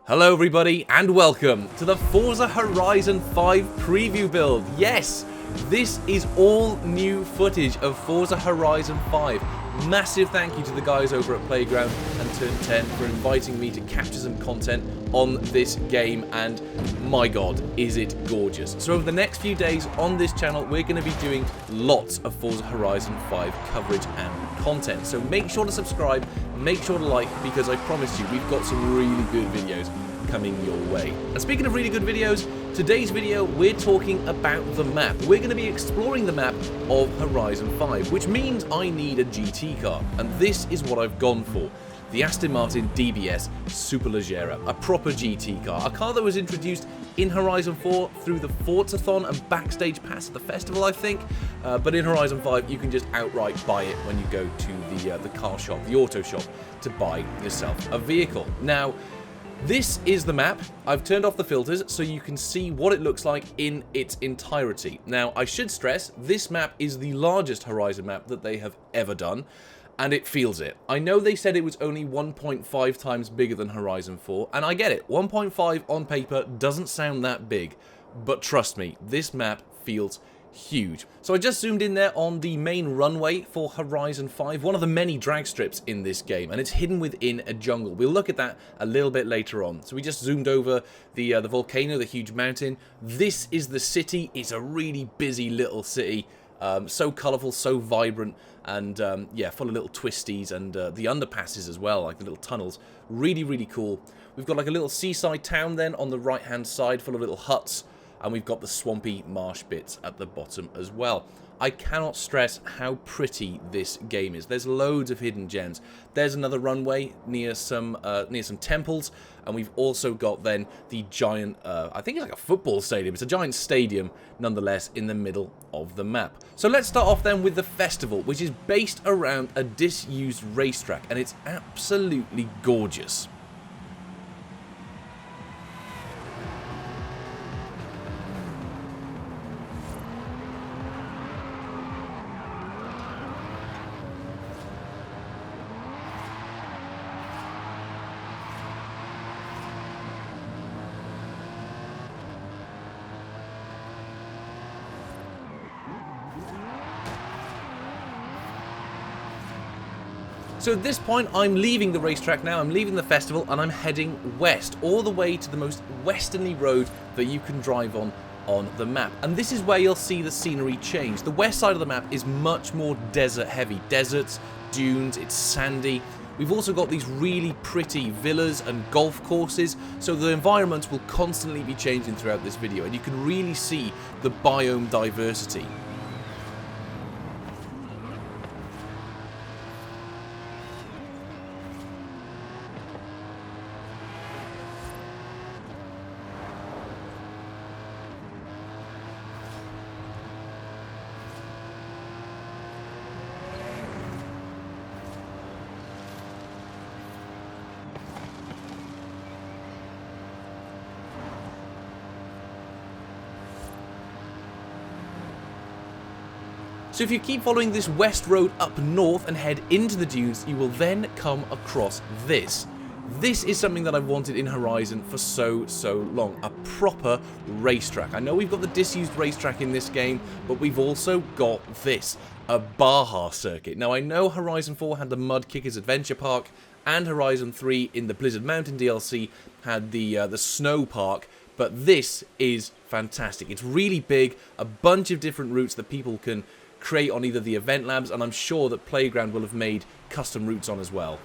Hello everybody and welcome to the Forza Horizon 5 preview build. Yes, this is all new footage of Forza Horizon 5. Massive thank you to the guys over at Playground and Turn 10 for inviting me to capture some content on this game, and my god, is it gorgeous. So over the next few days on this channel, we're going to be doing lots of Forza Horizon 5 coverage and content. So make sure to subscribe, make sure to like, because I promise you, we've got some really good videos coming your way. And speaking of really good videos, today's video, we're talking about the map. We're going to be exploring the map of Horizon 5, which means I need a GT car, and this is what I've gone for. The Aston Martin DBS Superleggera, a proper GT car, a car that was introduced in Horizon 4 through the Forzathon and backstage pass at the festival, I think, but in Horizon 5 you can just outright buy it when you go to the car shop, the auto shop, to buy yourself a vehicle. Now, this is the map. I've turned off the filters so you can see what it looks like in its entirety. Now, I should stress, this map is the largest Horizon map that they have ever done, and it feels it. I know they said it was only 1.5 times bigger than Horizon 4, and I get it. 1.5 on paper doesn't sound that big, but trust me, this map feels huge. So I just zoomed in there on the main runway for Horizon 5, one of the many drag strips in this game, and it's hidden within a jungle. We'll look at that a little bit later on. So we just zoomed over the volcano, the huge mountain. This is the city. It's a really busy little city, so colourful, so vibrant, and yeah, full of little twisties and the underpasses as well, like the little tunnels. Really, really cool. We've got like a little seaside town then on the right-hand side, full of little huts. And we've got the swampy marsh bits at the bottom as well. I cannot stress how pretty this game is. There's loads of hidden gems. There's another runway near some temples, and we've also got then the giant, I think it's like a football stadium. It's a giant stadium, nonetheless, in the middle of the map. So let's start off then with the festival, which is based around a disused racetrack, and it's absolutely gorgeous. So at this point, I'm leaving the racetrack now, I'm leaving the festival, and I'm heading west, all the way to the most westerly road that you can drive on the map. And this is where you'll see the scenery change. The west side of the map is much more desert heavy. Deserts, dunes, it's sandy. We've also got these really pretty villas and golf courses, so the environments will constantly be changing throughout this video, and you can really see the biome diversity. So if you keep following this west road up north and head into the dunes, you will then come across this. This is something that I've wanted in Horizon for so long, a proper racetrack. I know we've got the disused racetrack in this game, but we've also got this, a Baja circuit. Now I know Horizon 4 had the Mud Kickers Adventure Park, and Horizon 3 in the Blizzard Mountain DLC had the snow park, but this is fantastic. It's really big, a bunch of different routes that people can create on either the event labs, and I'm sure that Playground will have made custom routes on as well.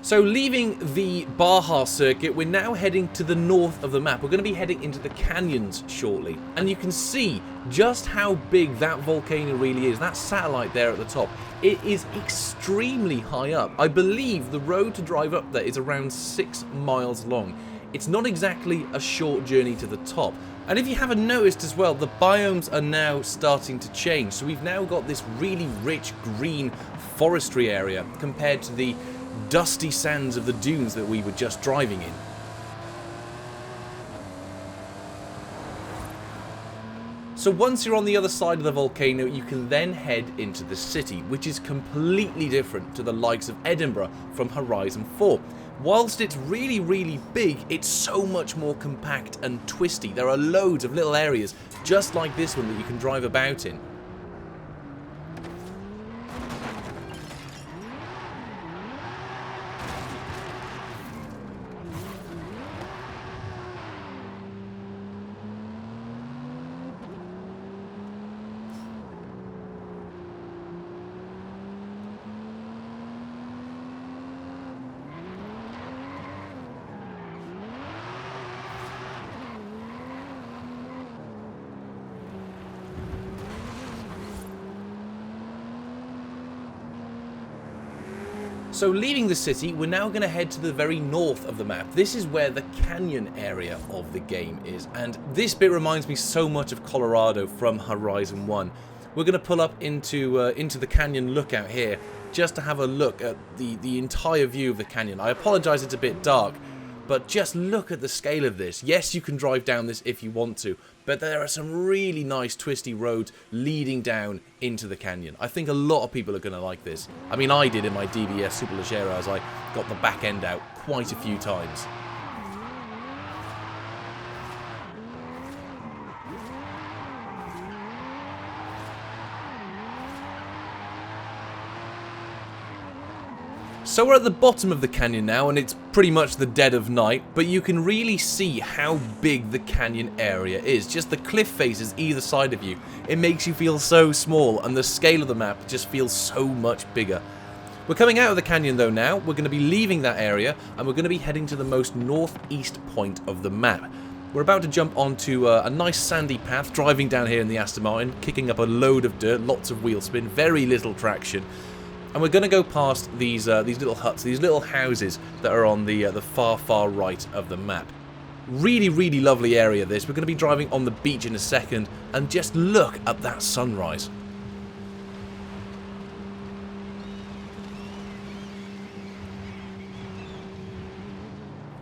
So leaving the Baja circuit, we're now heading to the north of the map. We're going to be heading into the canyons shortly. And you can see just how big that volcano really is. That satellite there at the top. It is extremely high up. I believe the road to drive up there is around 6 miles long. it's not exactly a short journey to the top. And if you haven't noticed as well, the biomes are now starting to change. So we've now got this really rich green forestry area compared to the dusty sands of the dunes that we were just driving in. So once you're on the other side of the volcano, you can then head into the city, which is completely different to the likes of Edinburgh from Horizon 4. Whilst it's really, really big, it's so much more compact and twisty. There are loads of little areas, just like this one, that you can drive about in. So leaving the city, we're now going to head to the very north of the map. This is where the canyon area of the game is, and this bit reminds me so much of Colorado from Horizon 1. We're going to pull up into the canyon lookout here, just to have a look at the entire view of the canyon. I apologize it's a bit dark, but just look at the scale of this. Yes, you can drive down this if you want to, but there are some really nice twisty roads leading down into the canyon. I think a lot of people are going to like this. I mean, I did in my DBS Superleggera as I got the back end out quite a few times. So we're at the bottom of the canyon now, and it's pretty much the dead of night, but you can really see how big the canyon area is. Just the cliff faces either side of you. It makes you feel so small, and the scale of the map just feels so much bigger. We're coming out of the canyon though now. We're going to be leaving that area, and we're going to be heading to the most northeast point of the map. We're about to jump onto a nice sandy path, driving down here in the Aston Martin, kicking up a load of dirt, lots of wheel spin, very little traction. And we're going to go past these little huts, these little houses that are on the far right of the map. Really, really lovely area this. We're going to be driving on the beach in a second, and just look at that sunrise.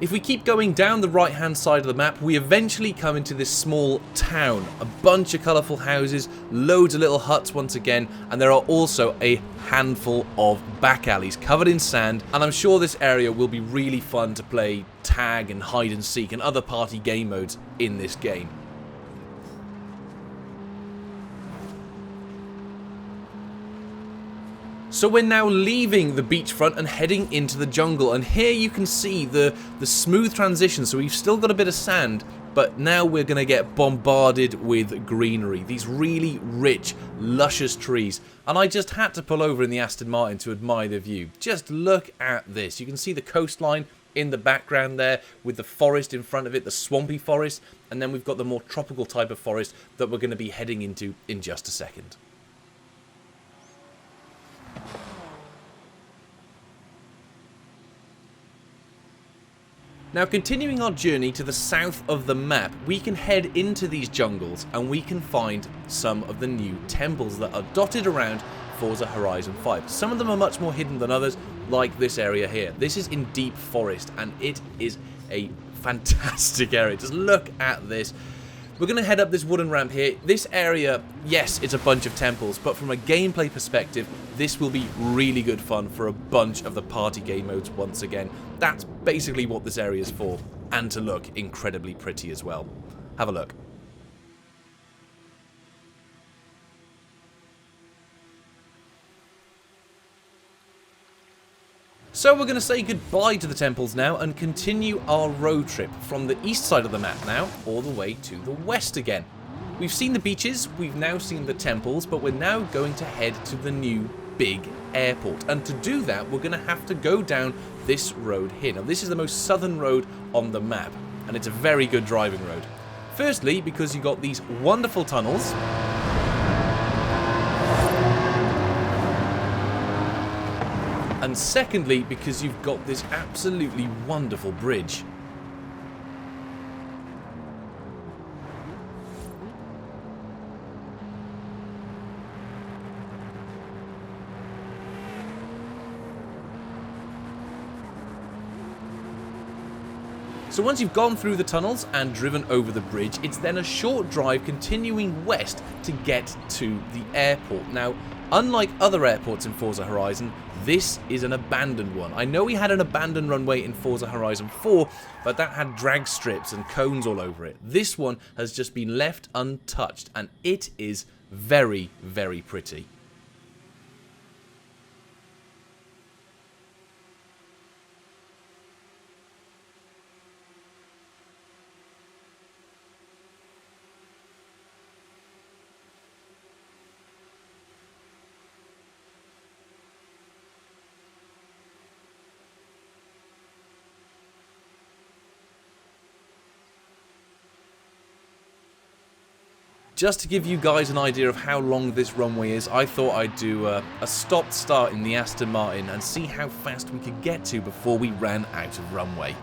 If we keep going down the right hand side of the map, we eventually come into this small town. A bunch of colourful houses, loads of little huts once again, and there are also a handful of back alleys covered in sand, and I'm sure this area will be really fun to play tag and hide and seek and other party game modes in this game. So we're now leaving the beachfront and heading into the jungle, and here you can see the smooth transition. So we've still got a bit of sand, but now we're going to get bombarded with greenery, these really rich, luscious trees. And I just had to pull over in the Aston Martin to admire the view. Just look at this. You can see the coastline in the background there with the forest in front of it, the swampy forest, and then we've got the more tropical type of forest that we're going to be heading into in just a second. Now, continuing our journey to the south of the map, we can head into these jungles and we can find some of the new temples that are dotted around Forza Horizon 5. Some of them are much more hidden than others, like this area here. This is in deep forest, and it is a fantastic area. Just look at this. We're going to head up this wooden ramp here. This area, yes, it's a bunch of temples, but from a gameplay perspective, this will be really good fun for a bunch of the party game modes once again. That's basically what this area is for, and to look incredibly pretty as well. Have a look. So we're going to say goodbye to the temples now and continue our road trip from the east side of the map now all the way to the west again. We've seen the beaches, we've now seen the temples, but we're now going to head to the new big airport. And to do that, we're going to have to go down this road here. Now, this is the most southern road on the map, and it's a very good driving road. Firstly, because you've got these wonderful tunnels. And secondly, because you've got this absolutely wonderful bridge. So once you've gone through the tunnels and driven over the bridge, it's then a short drive continuing west to get to the airport. Now, unlike other airports in Forza Horizon, this is an abandoned one. I know we had an abandoned runway in Forza Horizon 4, but that had drag strips and cones all over it. This one has just been left untouched, and it is very, very pretty. Just to give you guys an idea of how long this runway is, I thought I'd do a stop start in the Aston Martin and see how fast we could get to before we ran out of runway.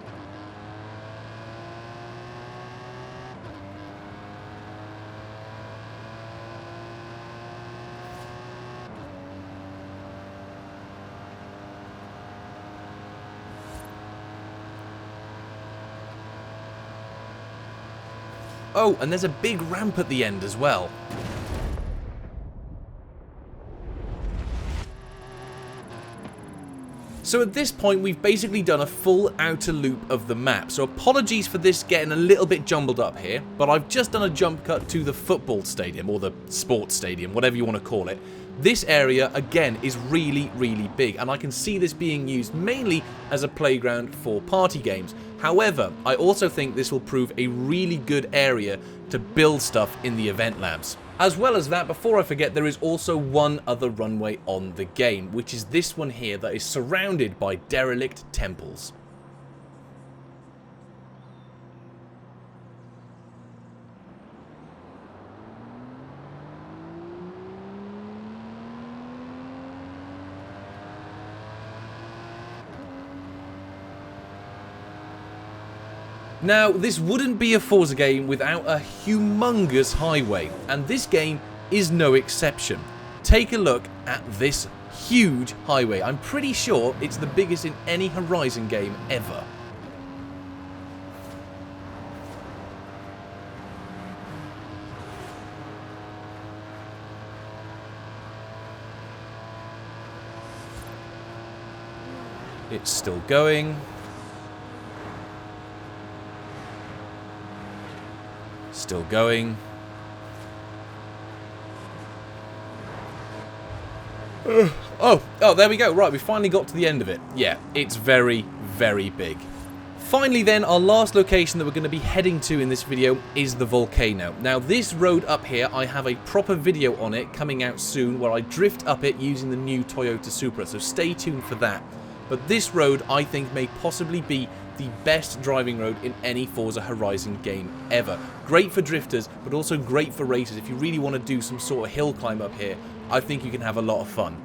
Oh, and there's a big ramp at the end as well. So at this point, we've basically done a full outer loop of the map. So apologies for this getting a little bit jumbled up here, but I've just done a jump cut to the football stadium, or the sports stadium, whatever you want to call it. This area, again, is really, really big, and I can see this being used mainly as a playground for party games. However, I also think this will prove a really good area to build stuff in the event labs. As well as that, before I forget, there is also one other runway on the game, which is this one here that is surrounded by derelict temples. Now, this wouldn't be a Forza game without a humongous highway, and this game is no exception. Take a look at this huge highway. I'm pretty sure it's the biggest in any Horizon game ever. It's still going. Still going. Oh, there we go. Right, we finally got to the end of it. Yeah, it's very, very big. Finally then, our last location that we're going to be heading to in this video is the Volcano. Now, this road up here, I have a proper video on it coming out soon where I drift up it using the new Toyota Supra, so stay tuned for that. But this road, I think, may possibly be the best driving road in any Forza Horizon game ever. Great for drifters, but also great for racers. If you really want to do some sort of hill climb up here, I think you can have a lot of fun.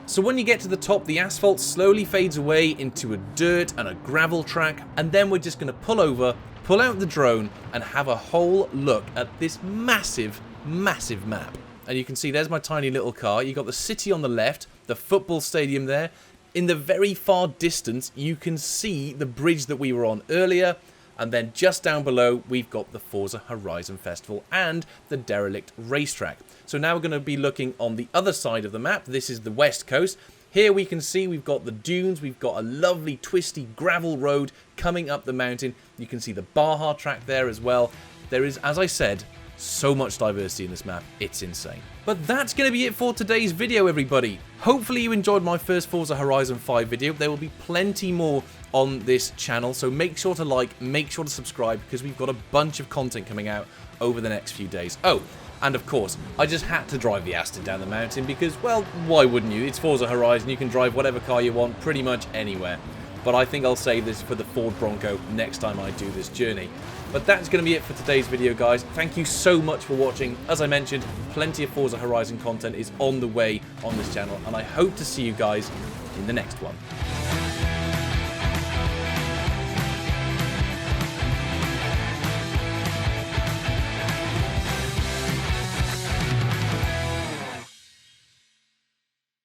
So when you get to the top, the asphalt slowly fades away into a dirt and a gravel track, and then we're just going to pull over, pull out the drone, and have a whole look at this massive, massive map. And you can see there's my tiny little car. You got the city on the left, the football stadium there. In the very far distance, you can see the bridge that we were on earlier. And then just down below, we've got the Forza Horizon Festival and the derelict racetrack. So now we're going to be looking on the other side of the map. This is the west coast. Here we can see we've got the dunes. We've got a lovely twisty gravel road coming up the mountain. You can see the Baja track there as well. There is, as I said, so much diversity in this map, it's insane. But that's going to be it for today's video, everybody. Hopefully you enjoyed my first Forza Horizon 5 video. There will be plenty more on this channel, so make sure to like, make sure to subscribe, because we've got a bunch of content coming out over the next few days. Oh, and of course, I just had to drive the Aston down the mountain because, well, why wouldn't you? It's Forza Horizon, you can drive whatever car you want pretty much anywhere. But I think I'll save this for the Ford Bronco next time I do this journey. But that's going to be it for today's video, guys. Thank you so much for watching. As I mentioned, plenty of Forza Horizon content is on the way on this channel, and I hope to see you guys in the next one.